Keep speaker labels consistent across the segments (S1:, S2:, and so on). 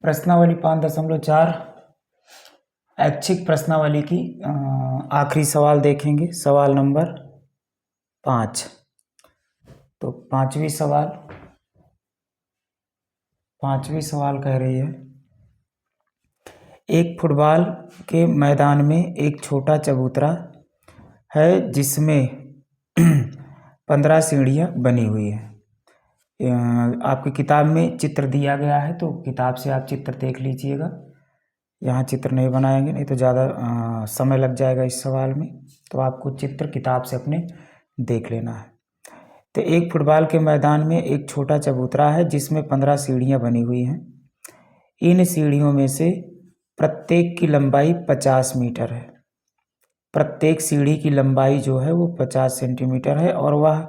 S1: प्रश्नावली 5.4 ऐच्छिक प्रश्नावली की आखिरी सवाल देखेंगे। सवाल नंबर 5। तो पांचवी सवाल कह रही है, एक फुटबॉल के मैदान में एक छोटा चबूतरा है जिसमें 15 सीढ़ियाँ बनी हुई है। आपकी किताब में चित्र दिया गया है, तो किताब से आप चित्र देख लीजिएगा। यहाँ चित्र नहीं बनाएंगे, नहीं तो ज़्यादा समय लग जाएगा इस सवाल में। तो आपको चित्र किताब से अपने देख लेना है। तो एक फुटबॉल के मैदान में एक छोटा चबूतरा है जिसमें 15 सीढ़ियाँ बनी हुई हैं। इन सीढ़ियों में से प्रत्येक की लंबाई 50 मीटर है। प्रत्येक सीढ़ी की लंबाई जो है वो 50 सेंटीमीटर है और वह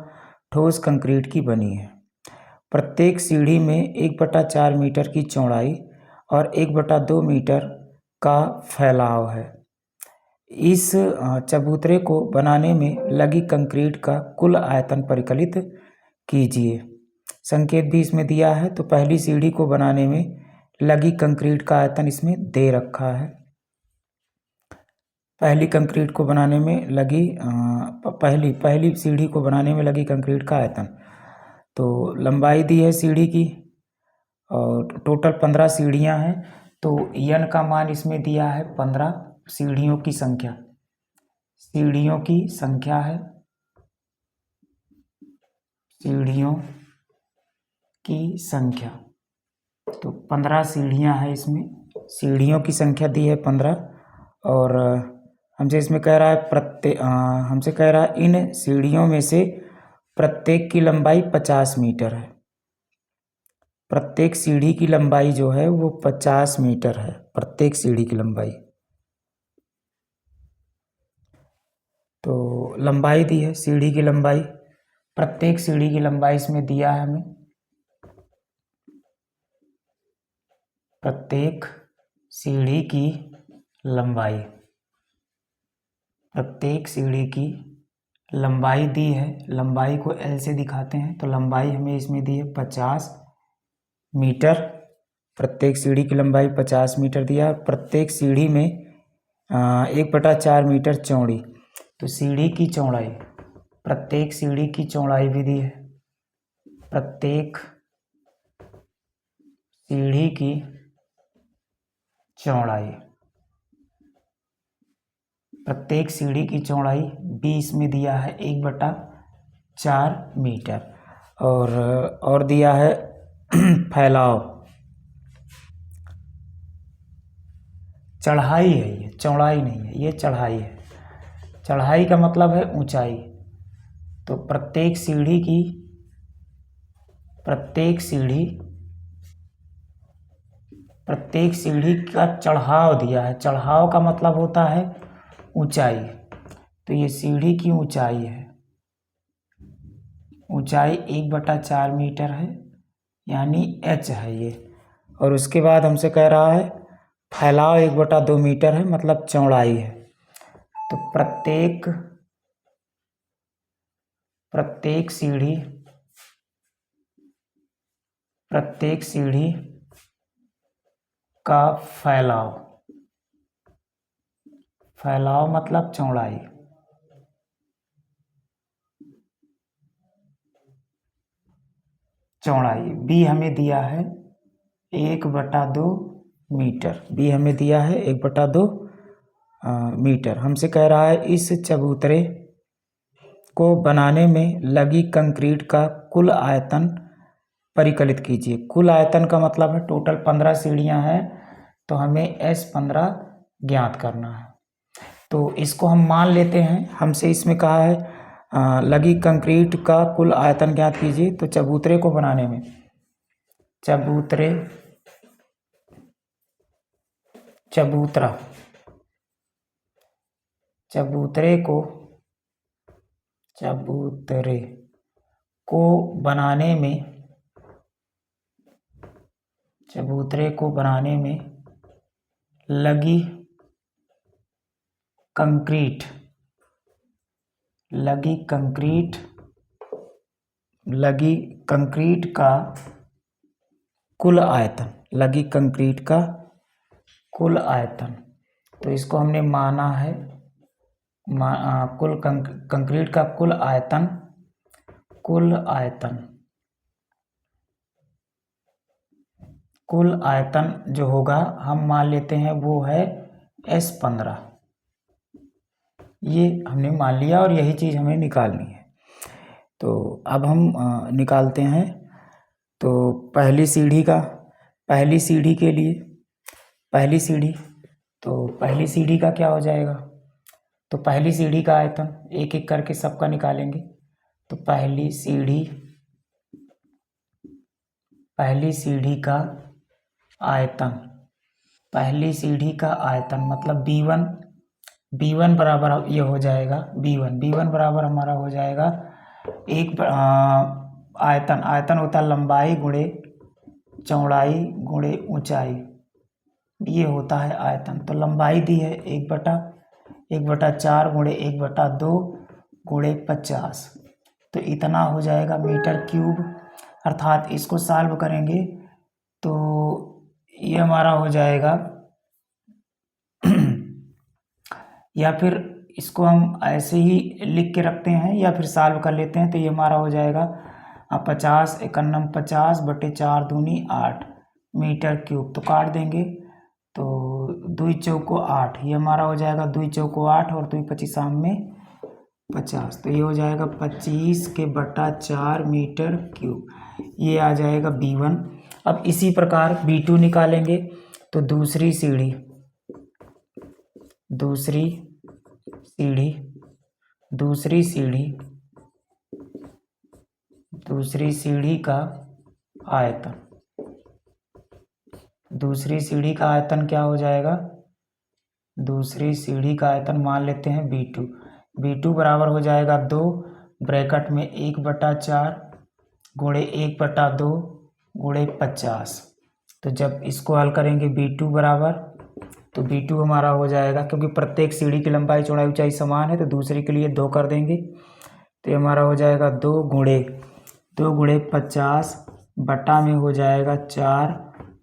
S1: ठोस कंक्रीट की बनी है। प्रत्येक सीढ़ी में 1/4 मीटर की चौड़ाई और 1/2 मीटर का फैलाव है। इस चबूतरे को बनाने में लगी कंक्रीट का कुल आयतन परिकलित कीजिए। संकेत भी इसमें दिया है। तो पहली सीढ़ी को बनाने में लगी कंक्रीट का आयतन इसमें दे रखा है। पहली कंक्रीट को बनाने में लगी पहली सीढ़ी को बनाने में लगी कंक्रीट का आयतन, तो लंबाई दी है सीढ़ी की और टोटल 15 सीढ़ियाँ हैं। तो n का मान इसमें दिया है 15। सीढ़ियों की संख्या है, सीढ़ियों की संख्या। तो 15 सीढ़ियाँ हैं इसमें, सीढ़ियों की संख्या दी है 15। और हमसे इसमें कह रहा है इन सीढ़ियों में से प्रत्येक की लंबाई 50 मीटर है। प्रत्येक सीढ़ी की लंबाई जो है वो 50 मीटर है, प्रत्येक सीढ़ी की लंबाई। तो लंबाई दी है सीढ़ी की लंबाई, प्रत्येक सीढ़ी की लंबाई इसमें दिया है हमें। प्रत्येक सीढ़ी की लंबाई, प्रत्येक सीढ़ी की लंबाई दी है। लंबाई को L से दिखाते हैं, तो लंबाई हमें इसमें दी है 50 मीटर। प्रत्येक सीढ़ी की लंबाई 50 मीटर दिया। प्रत्येक सीढ़ी में 1/4 मीटर चौड़ी। तो सीढ़ी की चौड़ाई, प्रत्येक सीढ़ी की चौड़ाई भी दी है। प्रत्येक सीढ़ी की चौड़ाई, प्रत्येक सीढ़ी की चौड़ाई 20 में दिया है 1/4 मीटर। और दिया है फैलाव, चढ़ाई है ये, चौड़ाई नहीं है, ये चढ़ाई है। चढ़ाई का मतलब है ऊंचाई। तो प्रत्येक सीढ़ी का चढ़ाव दिया है। चढ़ाव का मतलब होता है ऊंचाई। तो ये सीढ़ी की ऊंचाई है, ऊंचाई 1/4 मीटर है, यानी h है ये। और उसके बाद हमसे कह रहा है फैलाव 1/2 मीटर है, मतलब चौड़ाई है। तो प्रत्येक सीढ़ी का फैलाव मतलब चौड़ाई। B हमें दिया है 1/2 मीटर। B हमें दिया है 1/2 मीटर। हमसे कह रहा है इस चबूतरे को बनाने में लगी कंक्रीट का कुल आयतन परिकलित कीजिए। कुल आयतन का मतलब है टोटल 15 सीढ़ियाँ हैं, तो हमें S15 ज्ञात करना है। तो इसको हम मान लेते हैं। हमसे इसमें कहा है लगी कंक्रीट का कुल आयतन ज्ञात कीजिए। तो चबूतरे को बनाने में चबूतरे को बनाने में लगी कंक्रीट का कुल आयतन, लगी कंक्रीट का कुल आयतन। तो इसको हमने माना है कंक्रीट का कुल आयतन जो होगा हम मान लेते हैं वो है S15। ये हमने मान लिया और यही चीज़ हमें निकालनी है। तो अब हम निकालते हैं। तो पहली सीढ़ी के लिए पहली सीढ़ी का क्या हो जाएगा? तो पहली सीढ़ी का आयतन एक एक करके सबका निकालेंगे। तो पहली सीढ़ी का आयतन मतलब B1 बराबर ये हो जाएगा B1 बराबर हमारा हो जाएगा आयतन होता है लंबाई गुणे चौड़ाई गुणे ऊंचाई, ये होता है आयतन। तो लंबाई दी है 1/4 गुणे 1/2 गुणे 50, तो इतना हो जाएगा मीटर क्यूब। अर्थात इसको सॉल्व करेंगे तो ये हमारा हो जाएगा या फिर इसको हम ऐसे ही लिख के रखते हैं या फिर सॉल्व कर लेते हैं। तो ये हमारा हो जाएगा 50 51 50 बटे 4 दूनी 8 मीटर क्यूब। तो काट देंगे तो 2 चौको 8, ये हमारा हो जाएगा 2 चौको 8 और 2 25 में 50। तो ये हो जाएगा 25/4 मीटर क्यूब, ये आ जाएगा B1। अब इसी प्रकार B2 निकालेंगे। तो दूसरी सीढ़ी का आयतन क्या हो जाएगा? दूसरी सीढ़ी का आयतन मान लेते हैं B2 बराबर हो जाएगा 2 ब्रैकेट में 1/4 गुणे 1/2 गुणे 50। तो जब इसको हल करेंगे B2 बराबर, तो B2 हमारा हो जाएगा, क्योंकि प्रत्येक सीढ़ी की लंबाई चौड़ाई ऊंचाई समान है तो दूसरी के लिए 2 कर देंगे। तो ये हमारा हो जाएगा 2 गुणे 50 बटा में हो जाएगा 4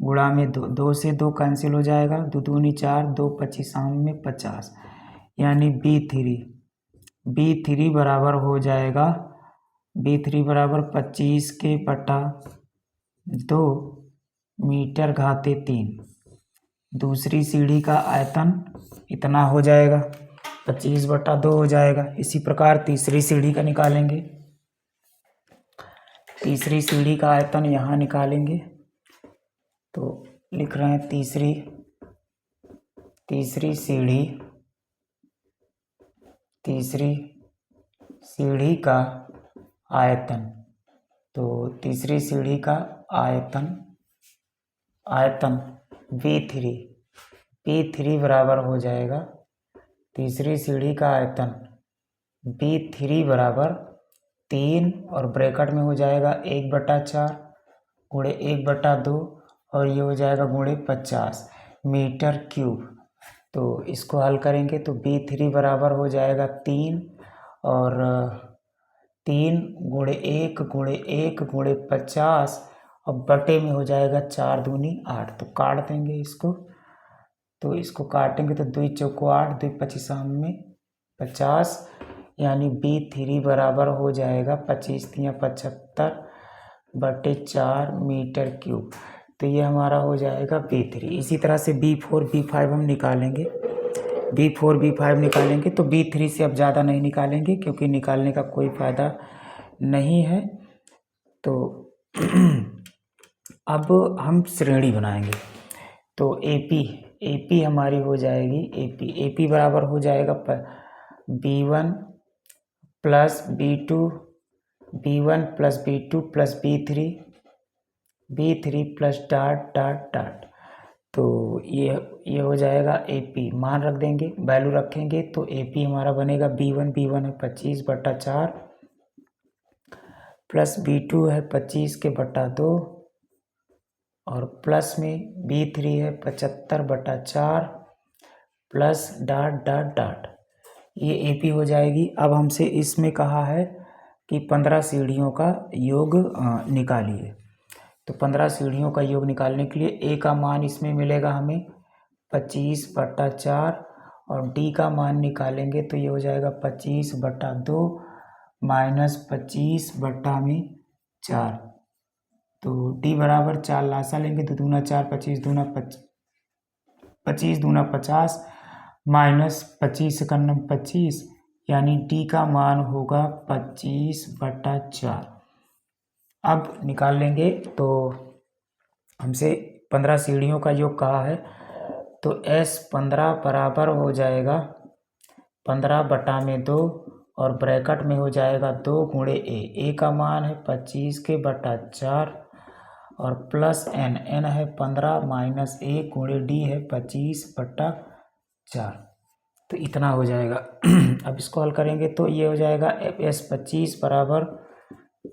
S1: गुणा में 2 से 2 कैंसिल हो जाएगा, 2 दूनी 4 2 25 में 50, यानी B3 बराबर हो जाएगा B3 बराबर 25/2 मीटर घाते 3। दूसरी सीढ़ी का आयतन इतना हो जाएगा 25/2 हो जाएगा। इसी प्रकार तीसरी सीढ़ी का निकालेंगे। तीसरी सीढ़ी का आयतन यहाँ निकालेंगे। तो लिख रहे हैं तीसरी सीढ़ी का आयतन। तो तीसरी सीढ़ी का आयतन B3 बराबर हो जाएगा, तीसरी सीढ़ी का आयतन B3 बराबर 3 और ब्रैकेट में हो जाएगा 1/4 गुणे 1/2 और ये हो जाएगा गुणे 50 मीटर क्यूब। तो इसको हल करेंगे तो B3 बराबर हो जाएगा 3 और 3 गुणे 1 गुणे 1 गुणे 50 और बटे में हो जाएगा 4 दूनी 8। तो काट देंगे इसको। तो इसको काटेंगे तो 2 चौको 8 2 25 में 50, यानी B3 बराबर हो जाएगा 25 × 75 बटे 4 मीटर क्यूब। तो ये हमारा हो जाएगा B3। इसी तरह से B4 B5 हम निकालेंगे। तो B3 से अब ज़्यादा नहीं निकालेंगे क्योंकि निकालने का कोई फ़ायदा नहीं है। तो अब हम श्रेणी बनाएंगे। तो AP हमारी हो जाएगी AP बराबर हो जाएगा B1 plus B2 plus B3 plus dot. तो ये हो जाएगा AP, मान रख देंगे, वैल्यू रखेंगे तो AP हमारा बनेगा B1 है 25/4 प्लस B2 है 25/2 और प्लस में B3 है 75/4 प्लस डॉट। ये AP हो जाएगी। अब हमसे इसमें कहा है कि 15 सीढ़ियों का योग निकालिए। तो 15 सीढ़ियों का योग निकालने के लिए ए का मान इसमें मिलेगा हमें 25/4 और डी का मान निकालेंगे तो ये हो जाएगा 25/2 माइनस 25/4। तो डी बराबर 4 लासा लेंगे तो दूना 4, 25 दूना 50 माइनस 25 यानी डी का मान होगा 25/4। अब निकाल लेंगे तो हमसे 15 सीढ़ियों का योग कहा है तो S15 बराबर हो जाएगा 15/2 और ब्रैकेट में हो जाएगा 2 गुणे ए का मान है 25/4 और प्लस n है 15 माइनस ए गुणे डी है 25/4। तो इतना हो जाएगा। अब इसको हल करेंगे तो ये हो जाएगा S25 बराबर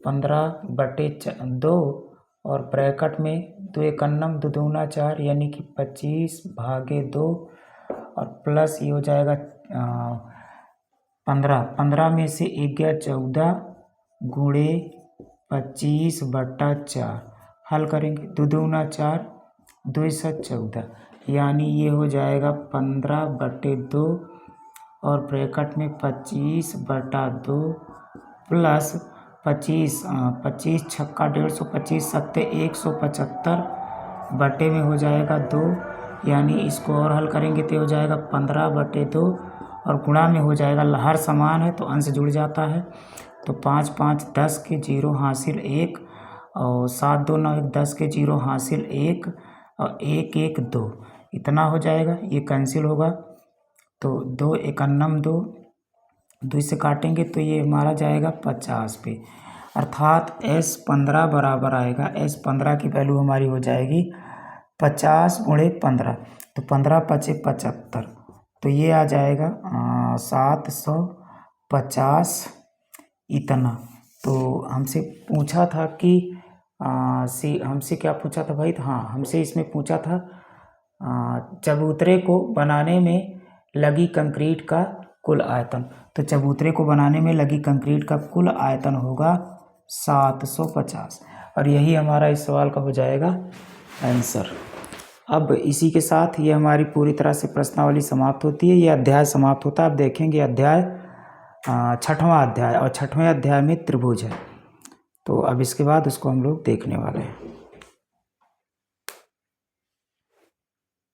S1: 15/2 और ब्रैकेट में 2 एकन्नम 2 दूना 4 यानी कि 25/2 और प्लस ये हो जाएगा 15 में से 1 गया 14 गुणे 25/4 हल करेंगे 2 दूना 4 2 से 14 यानी ये हो जाएगा 15/2 और ब्रैकेट में 25/2 प्लस 25 छक्का 150 25 सत्ते 175 बटे में हो जाएगा 2 यानी इसको और हल करेंगे तो हो जाएगा 15/2 और गुणा में हो जाएगा हर समान है तो अंश जुड़ जाता है तो 5 5 10 के 0 हासिल 1 और 7 2 9 1 10 के 0 हासिल 1 और 1 1 2 इतना हो जाएगा। ये कैंसिल होगा तो 2 एकन्नम 2 से काटेंगे तो ये हमारा जाएगा 50 पे अर्थात S15 बराबर आएगा S15 की वैल्यू हमारी हो जाएगी 50 गुणे 15 तो 15 5 75 तो ये आ जाएगा 750 इतना। तो हमसे पूछा था कि हमसे क्या पूछा था भाई? हाँ, हमसे इसमें पूछा था चबूतरे को बनाने में लगी कंक्रीट का कुल आयतन। तो चबूतरे को बनाने में लगी कंक्रीट का कुल आयतन होगा 750 और यही हमारा इस सवाल का हो जाएगा आंसर। अब इसी के साथ ये हमारी पूरी तरह से प्रश्नावली समाप्त होती है, ये अध्याय समाप्त होता है। अब देखेंगे अध्याय 6वां अध्याय और 6वें अध्याय में त्रिभुज है, तो अब इसके बाद उसको हम लोग देखने वाले हैं।